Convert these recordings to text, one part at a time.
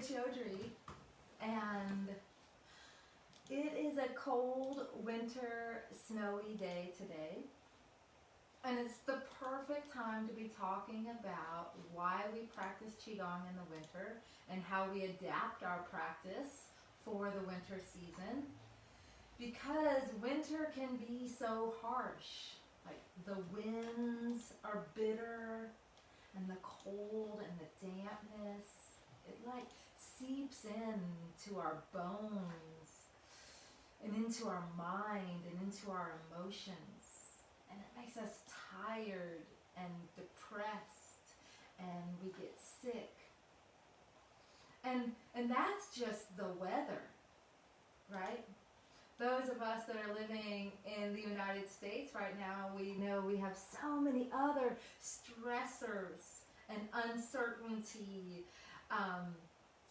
Chowdhury, and it is a cold winter snowy day today, and it's the perfect time to be talking about why we practice Qigong in the winter and how we adapt our practice for the winter season, because winter can be so harsh. Like the winds are bitter, and the cold and the dampness, it like seeps into our bones and into our mind and into our emotions, and it makes us tired and depressed, and we get sick. And that's just the weather, right? Those of us that are living in the United States right now, we know we have so many other stressors and uncertainty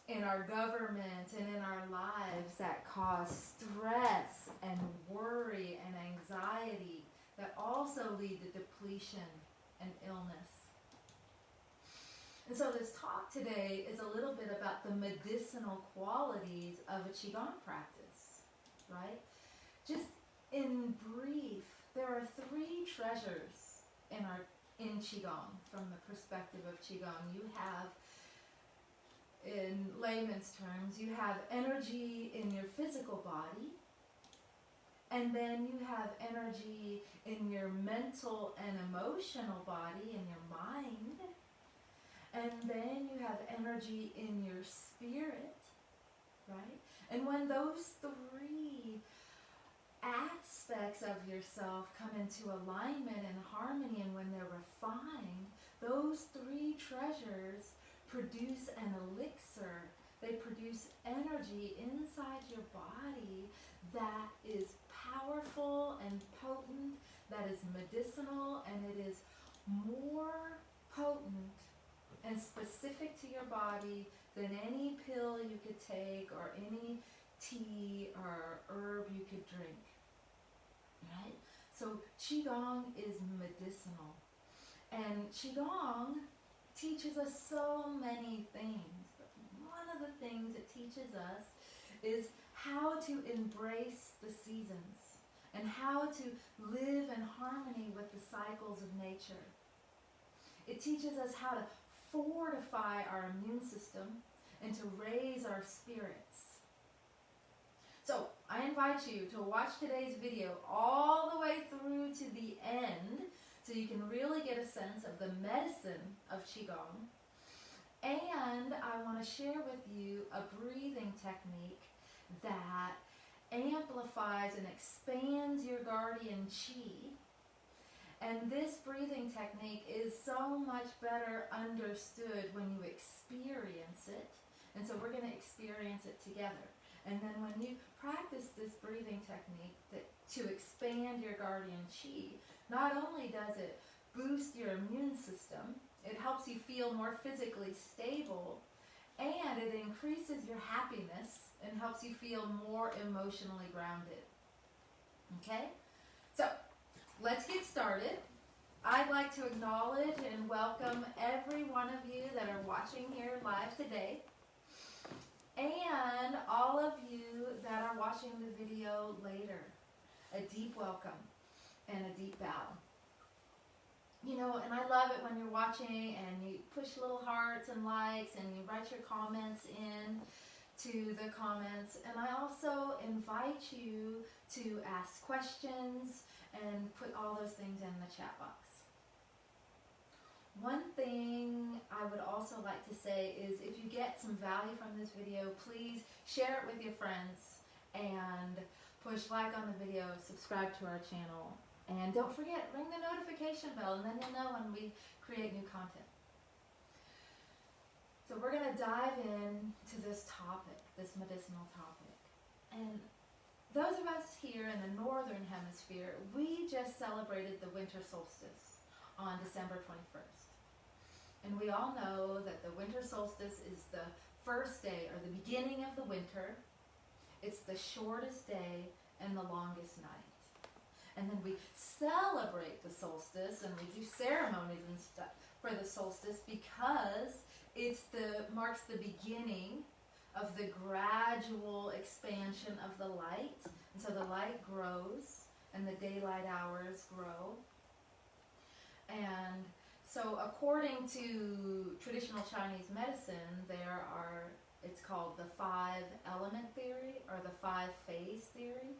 in our government and in our lives that cause stress and worry and anxiety that also lead to depletion and illness. And so this talk today is a little bit about the medicinal qualities of a Qigong practice, right? Just in brief, there are three treasures in Qigong from the perspective of Qigong. You have, in layman's terms, you have energy in your physical body, and then you have energy in your mental and emotional body, in your mind, and then you have energy in your spirit, right? And when those three aspects of yourself come into alignment and harmony, and when they're refined, those three treasures produce an elixir. They produce energy inside your body that is powerful and potent, that is medicinal, and it is more potent and specific to your body than any pill you could take or any tea or herb you could drink, right? So Qigong is medicinal, and Qigong teaches us so many things, but one of the things it teaches us is how to embrace the seasons and how to live in harmony with the cycles of nature. It teaches us how to fortify our immune system and to raise our spirits. So I invite you to watch today's video all the way through to the end so you can really get a sense of the medicine of Qigong. And I want to share with you a breathing technique that amplifies and expands your guardian Qi. And this breathing technique is so much better understood when you experience it. And so we're going to experience it together. And then when you practice this breathing technique to expand your guardian Qi, not only does it boost your immune system, it helps you feel more physically stable, and it increases your happiness and helps you feel more emotionally grounded. Okay? So, let's get started. I'd like to acknowledge and welcome every one of you that are watching here live today, and all of you that are watching the video later. A deep welcome and a deep bow. You know, and I love it when you're watching and you push little hearts and likes and you write your comments in to the comments. And I also invite you to ask questions and put all those things in the chat box. One thing I would also like to say is if you get some value from this video, please share it with your friends and push like on the video, subscribe to our channel, and don't forget, ring the notification bell, and then you'll know when we create new content. So we're going to dive into this topic, this medicinal topic. And those of us here in the northern hemisphere, we just celebrated the winter solstice on December 21st. And we all know that the winter solstice is the first day or the beginning of the winter. It's the shortest day and the longest night. And then we celebrate the solstice and we do ceremonies and stuff for the solstice because marks the beginning of the gradual expansion of the light. And so the light grows and the daylight hours grow. And so according to traditional Chinese medicine, it's called the 5-element theory or the 5-phase theory.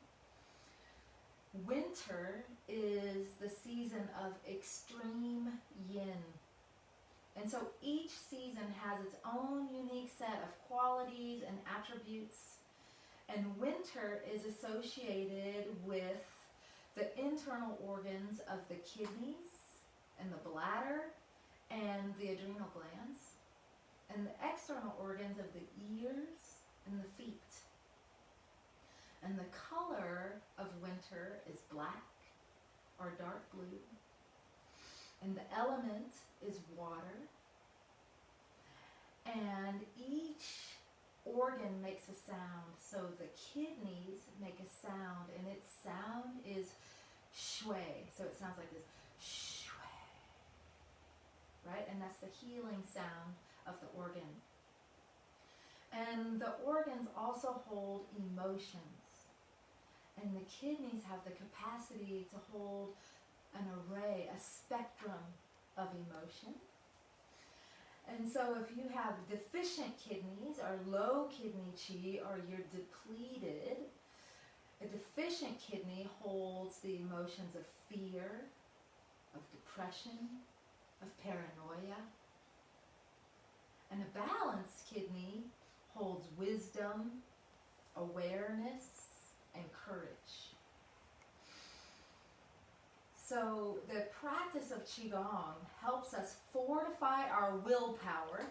Winter is the season of extreme yin. And so each season has its own unique set of qualities and attributes. And winter is associated with the internal organs of the kidneys and the bladder and the adrenal glands, and the external organs of the ears and the feet. And the color of winter is black or dark blue. And the element is water. And each organ makes a sound. So the kidneys make a sound, and its sound is shui. So it sounds like this, shui. Right? And that's the healing sound of the organ. And the organs also hold emotions. And the kidneys have the capacity to hold an array, a spectrum of emotion. And so if you have deficient kidneys or low kidney qi, or you're depleted, a deficient kidney holds the emotions of fear, of depression, of paranoia. And a balanced kidney holds wisdom, awareness, and courage. So the practice of Qigong helps us fortify our willpower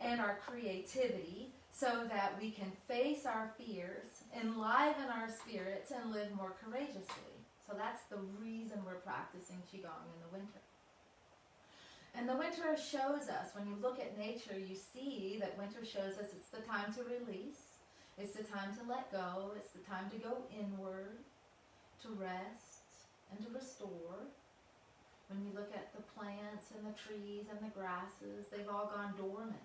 and our creativity so that we can face our fears, enliven our spirits, and live more courageously. So that's the reason we're practicing Qigong in the winter. And the winter shows us, when you look at nature, you see that winter shows us it's the time to release. It's the time to let go. It's the time to go inward, to rest, and to restore. When you look at the plants and the trees and the grasses, they've all gone dormant,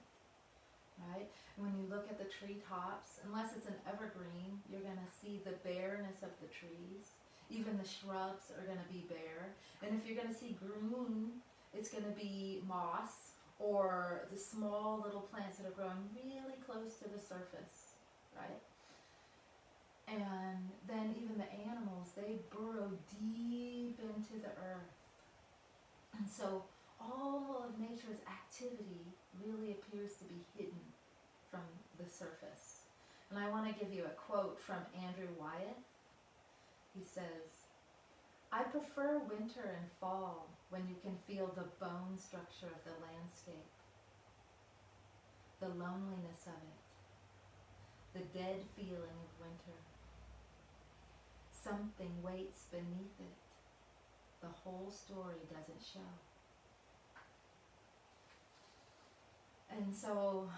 right? And when you look at the treetops, unless it's an evergreen, you're going to see the bareness of the trees. Even the shrubs are going to be bare. And if you're going to see green, it's going to be moss or the small little plants that are growing really close to the surface. Right? And then even the animals, they burrow deep into the earth. And so all of nature's activity really appears to be hidden from the surface. And I want to give you a quote from Andrew Wyeth. He says, "I prefer winter and fall when you can feel the bone structure of the landscape, the loneliness of it, the dead feeling of winter. Something waits beneath it. The whole story doesn't show." And so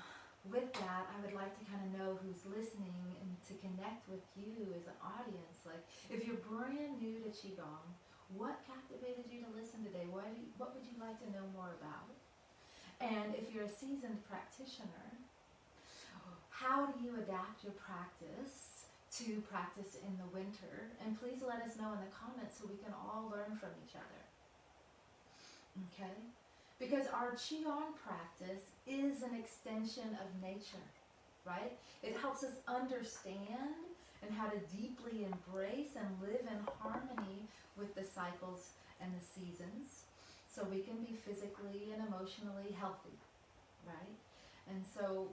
with that, I would like to kind of know who's listening and to connect with you as an audience. Like, if you're brand new to Qigong, what captivated you to listen today? What would you like to know more about? And if you're a seasoned practitioner, how do you adapt your practice to practice in the winter? And please let us know in the comments so we can all learn from each other. Okay? Because our Qigong practice is an extension of nature, right? It helps us understand and how to deeply embrace and live in harmony with the cycles and the seasons so we can be physically and emotionally healthy, right? And so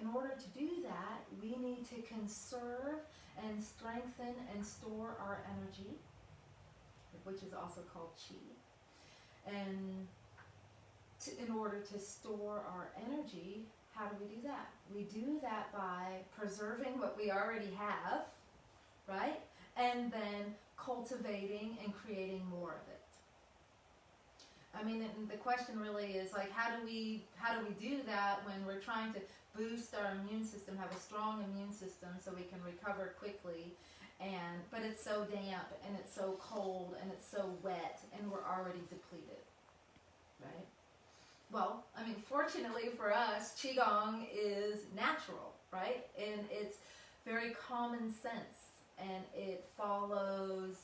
in order to do that, we need to conserve and strengthen and store our energy, which is also called qi. And in order to store our energy, how do we do that? We do that by preserving what we already have, right? And then cultivating and creating more of it. I mean, the question really is like, how do we do that when we're trying to boost our immune system, have a strong immune system so we can recover quickly, but it's so damp and it's so cold and it's so wet and we're already depleted, right? Well, I mean, fortunately for us, Qigong is natural, right? And it's very common sense, and it follows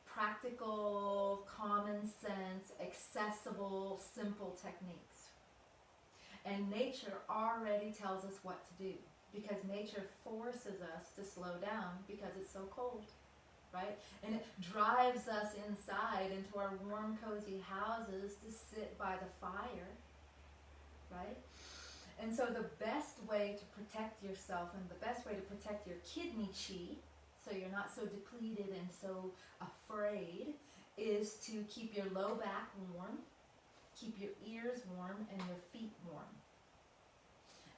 practical, common sense, accessible, simple techniques. And nature already tells us what to do, because nature forces us to slow down because it's so cold, right? And it drives us inside into our warm, cozy houses to sit by the fire, right? And so the best way to protect yourself and the best way to protect your kidney chi, so you're not so depleted and so afraid, is to keep your low back warm, keep your ears warm, and your feet warm.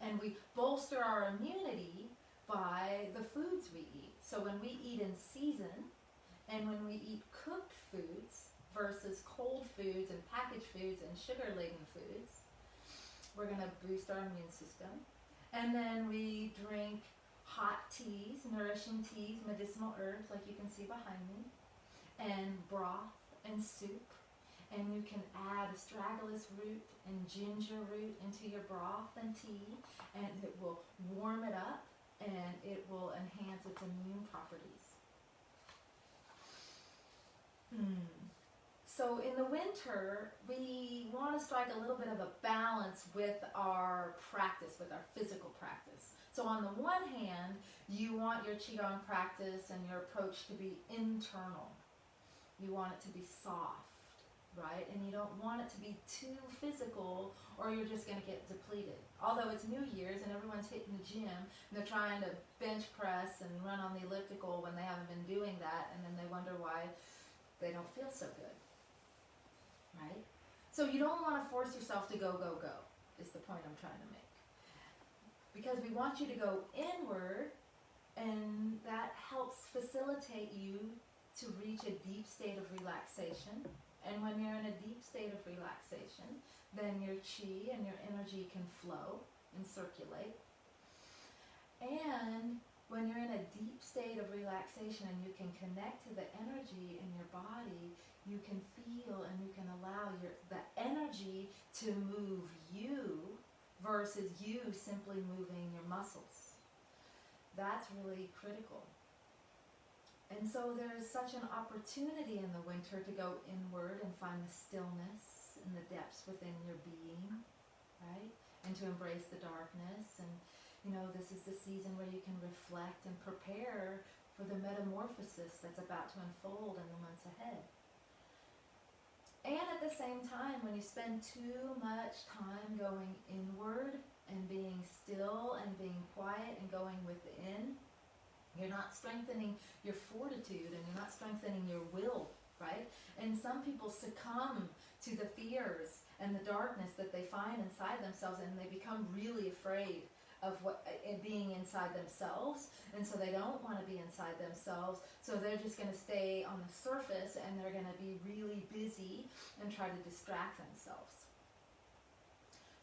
And we bolster our immunity by the foods we eat. So when we eat in season, and when we eat cooked foods versus cold foods and packaged foods and sugar-laden foods, we're going to boost our immune system. And then we drink hot teas, nourishing teas, medicinal herbs like you can see behind me, and broth and soup. And you can add astragalus root and ginger root into your broth and tea, and it will warm it up and it will enhance its immune properties. So in the winter, we want to strike a little bit of a balance with our practice, with our physical practice. So on the one hand, you want your Qigong practice and your approach to be internal. You want it to be soft, right? And you don't want it to be too physical, or you're just going to get depleted. Although it's New Year's and everyone's hitting the gym, and they're trying to bench press and run on the elliptical when they haven't been doing that, and then they wonder why they don't feel so good, right? So you don't want to force yourself to go, go, go, is the point I'm trying to make. Because we want you to go inward, and that helps facilitate you to reach a deep state of relaxation. And when you're in a deep state of relaxation, then your chi and your energy can flow and circulate. And when you're in a deep state of relaxation and you can connect to the energy in your body, you can feel and you can allow the energy to move you versus you simply moving your muscles. That's really critical. And so there's such an opportunity in the winter to go inward and find the stillness in the depths within your being, right? And to embrace the darkness. And, you know, this is the season where you can reflect and prepare for the metamorphosis that's about to unfold in the months ahead. And at the same time, when you spend too much time going inward and being still and being quiet and going within, you're not strengthening your fortitude and you're not strengthening your will, right? And some people succumb to the fears and the darkness that they find inside themselves, and they become really afraid of being inside themselves, and so they don't want to be inside themselves, so they're just going to stay on the surface and they're going to be really busy and try to distract themselves.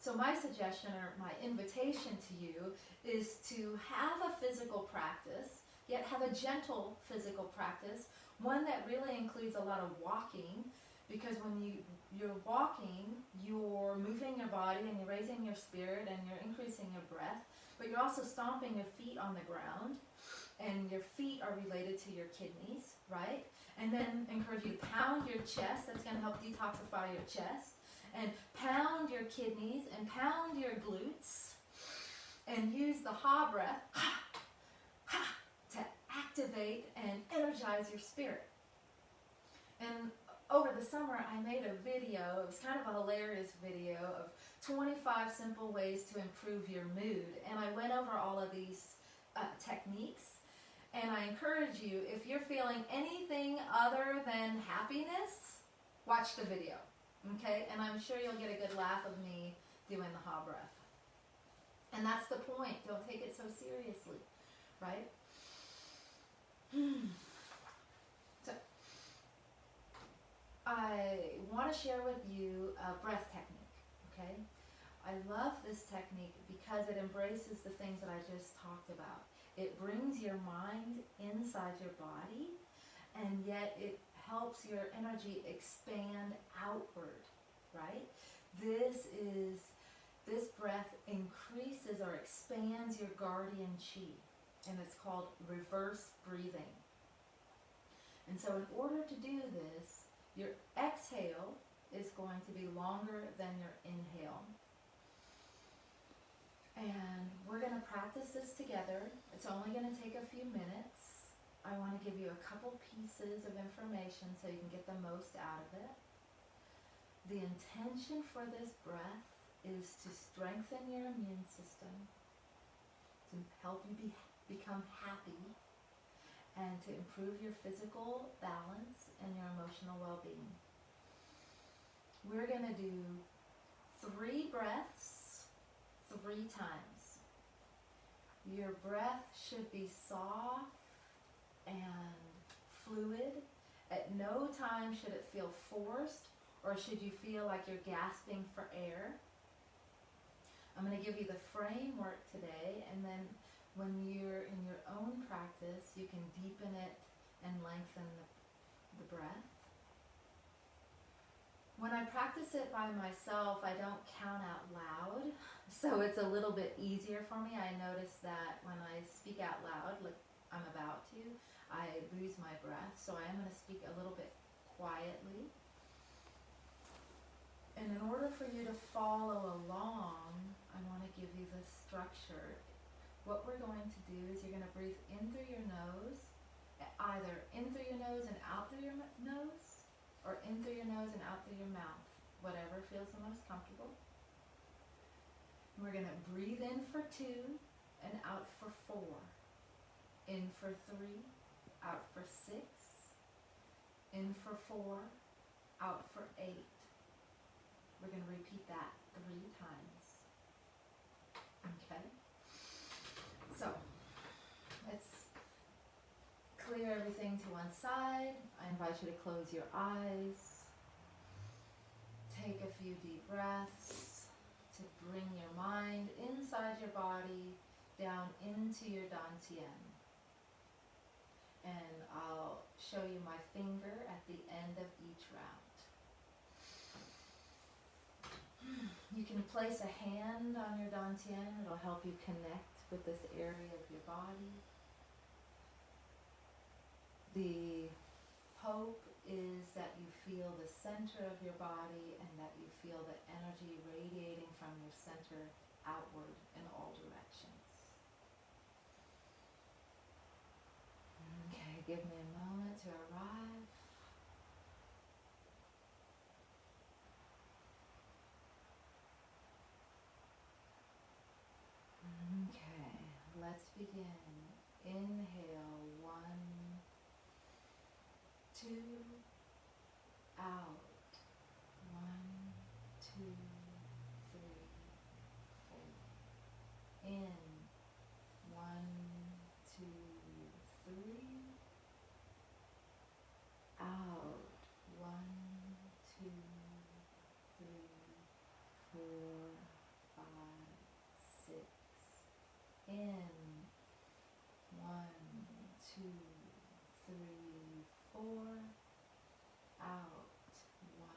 So my suggestion, or my invitation to you, is to have a physical practice, yet have a gentle physical practice, one that really includes a lot of walking, because when you're walking, you're moving your body and you're raising your spirit and you're increasing your breath, but you're also stomping your feet on the ground, and your feet are related to your kidneys, right? And then encourage you to pound your chest. That's going to help detoxify your chest. And pound your kidneys and pound your glutes, and use the ha breath, ha, ha, to activate and energize your spirit. And over the summer, I made a video. It was kind of a hilarious video of 25 simple ways to improve your mood. And I went over all of these techniques. And I encourage you, if you're feeling anything other than happiness, watch the video. Okay? And I'm sure you'll get a good laugh of me doing the ha breath. And that's the point. Don't take it so seriously. Right? So, I want to share with you a breath technique. Okay? I love this technique because it embraces the things that I just talked about. It brings your mind inside your body, and yet it helps your energy expand outward, right? This breath increases or expands your guardian chi, and it's called reverse breathing. And so in order to do this, your exhale is going to be longer than your inhale. And we're going to practice this together. It's only going to take a few minutes. I want to give you a couple pieces of information so you can get the most out of it. The intention for this breath is to strengthen your immune system, to help you become happy, and to improve your physical balance and your emotional well-being. We're going to do 3 breaths 3 times. Your breath should be soft and fluid. At no time should it feel forced, or should you feel like you're gasping for air. I'm going to give you the framework today, and then when you're in your own practice, you can deepen it and lengthen the breath. When I practice it by myself, I don't count out loud, so it's a little bit easier for me. I notice that when I speak out loud, like I'm about to, I lose my breath, so I am going to speak a little bit quietly. And in order for you to follow along, I want to give you the structure. What we're going to do is you're going to breathe in through your nose, either in through your nose and out through your nose, or in through your nose and out through your mouth, whatever feels the most comfortable. We're going to breathe in for 2 and out for 4. In for 3, out for 6. In for 4, out for 8. We're going to repeat that 3 times. Okay? So, let's clear everything to one side. I invite you to close your eyes. Take a few deep breaths to bring your mind inside your body, down into your dantian. And I'll show you my finger at the end of each round. You can place a hand on your dantian. It'll help you connect with this area of your body. The hope is that you feel the center of your body and that you feel the energy radiating from your center outward in all directions. Okay, give me a moment to arrive. Okay, let's begin. Inhale, 1, 2, out. 1, 2, 3, 4. In. 1, 2, 3. Out. 1, 2, 3, 4, 5, 6. In. 1, 2, 3, 4. Out. 1,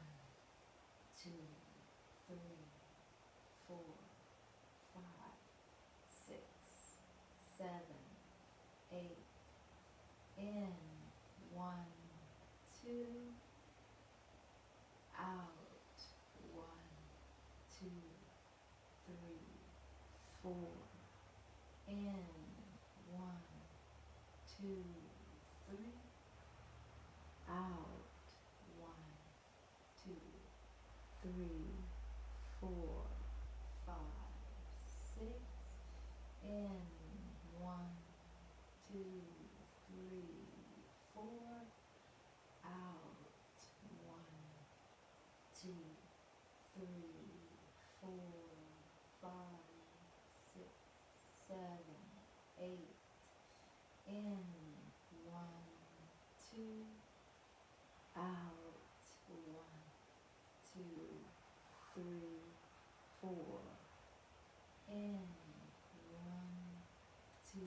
2, 3, 4, 5, 6, 7, 8. In. 1, 2. Out. 1, 2, 3, 4. In. 1, 2, 3. Out. 1, 2, 3, 4, 5, 6. In. 1, 2, 3, 4. Out. 1, 2, 3, 4, 5, 6, 7, 8. In. 1, 2. Out. 1, 2, 3, 4. In. 1, 2,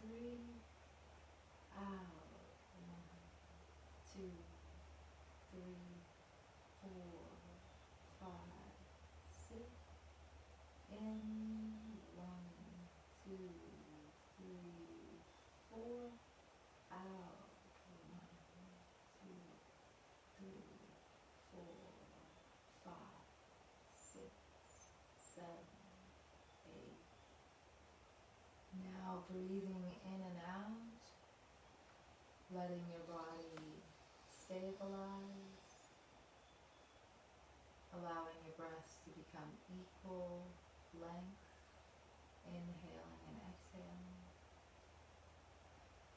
3. Out. 1, 2, 3, 4, 5, sit. In, 1, 2, 3, 4. Out, 1, 2, 3, 4, 5, 6, 7, 8. Now breathing in and out, letting your body stabilize, allowing your breaths to become equal length, inhaling and exhaling.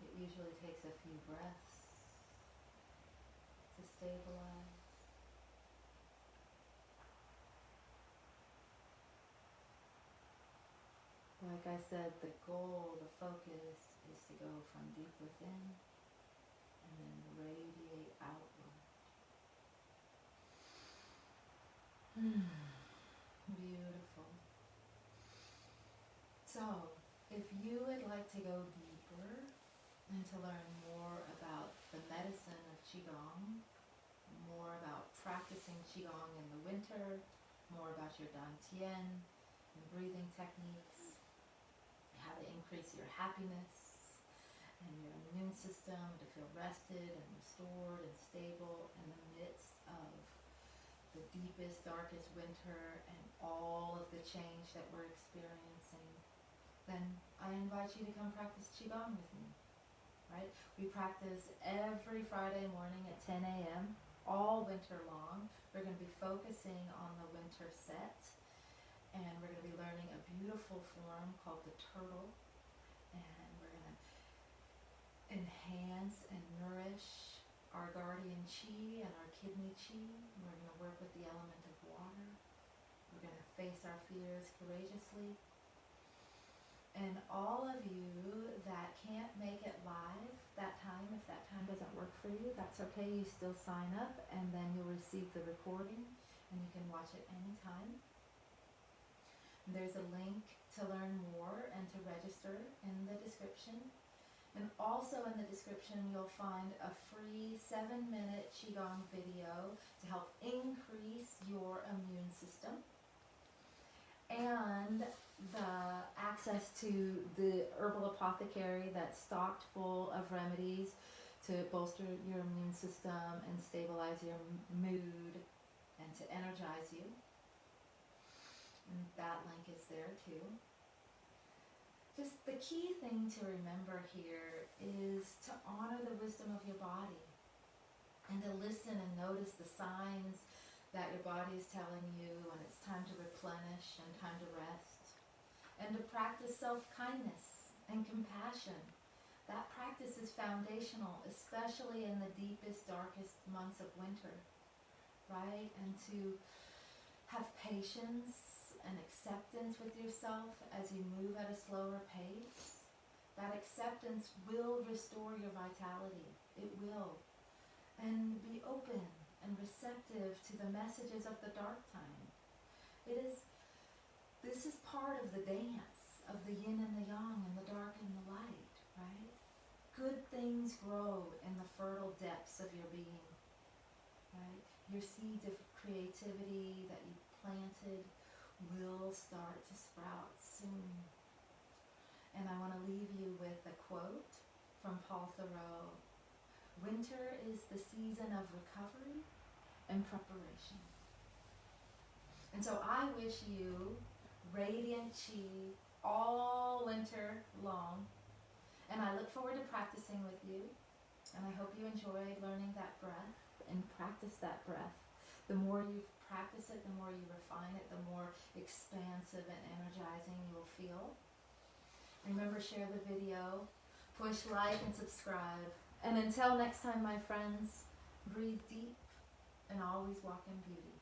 It usually takes a few breaths to stabilize. Like I said, the goal, the focus is to go from deep within and then radiate outward. Beautiful. So, if you would like to go deeper and to learn more about the medicine of Qigong, more about practicing Qigong in the winter, more about your Dantian and breathing techniques, how to increase your happiness and your immune system to feel rested and restored and stable in the midst of the deepest, darkest winter and all of the change that we're experiencing, then I invite you to come practice Qigong with me, right? We practice every Friday morning at 10 a.m. all winter long. We're going to be focusing on the winter set, and we're going to be learning a beautiful form called the turtle, and we're going to enhance and nourish our guardian chi and our kidney chi. We're going to work with the element of water. We're going to face our fears courageously. And all of you that can't make it live that time, if that time doesn't work for you, that's okay. You still sign up, and then you'll receive the recording, and you can watch it anytime. There's a link to learn more and to register in the description. And also in the description, you'll find a free 7-minute Qigong video to help increase your immune system, and the access to the Herbal Apothecary that's stocked full of remedies to bolster your immune system and stabilize your mood and to energize you. And that link is there too. Just the key thing to remember here is to honor the wisdom of your body and to listen and notice the signs that your body is telling you when it's time to replenish and time to rest, and to practice self-kindness and compassion. That practice is foundational, especially in the deepest, darkest months of winter, right? And to have patience and acceptance with yourself as you move at a slower pace. That acceptance will restore your vitality. It will. And be open and receptive to the messages of the dark time. This is part of the dance of the yin and the yang and the dark and the light, right? Good things grow in the fertile depths of your being, right? Your seeds of creativity that you planted will start to sprout soon. And I want to leave you with a quote from Paul Thoreau. Winter is the season of recovery and preparation. And so I wish you radiant chi all winter long. And I look forward to practicing with you. And I hope you enjoyed learning that breath and practice that breath. The more you practice it, the more you refine it, the more expansive and energizing you'll feel. Remember, share the video, push like and subscribe. And until next time, my friends, breathe deep and always walk in beauty.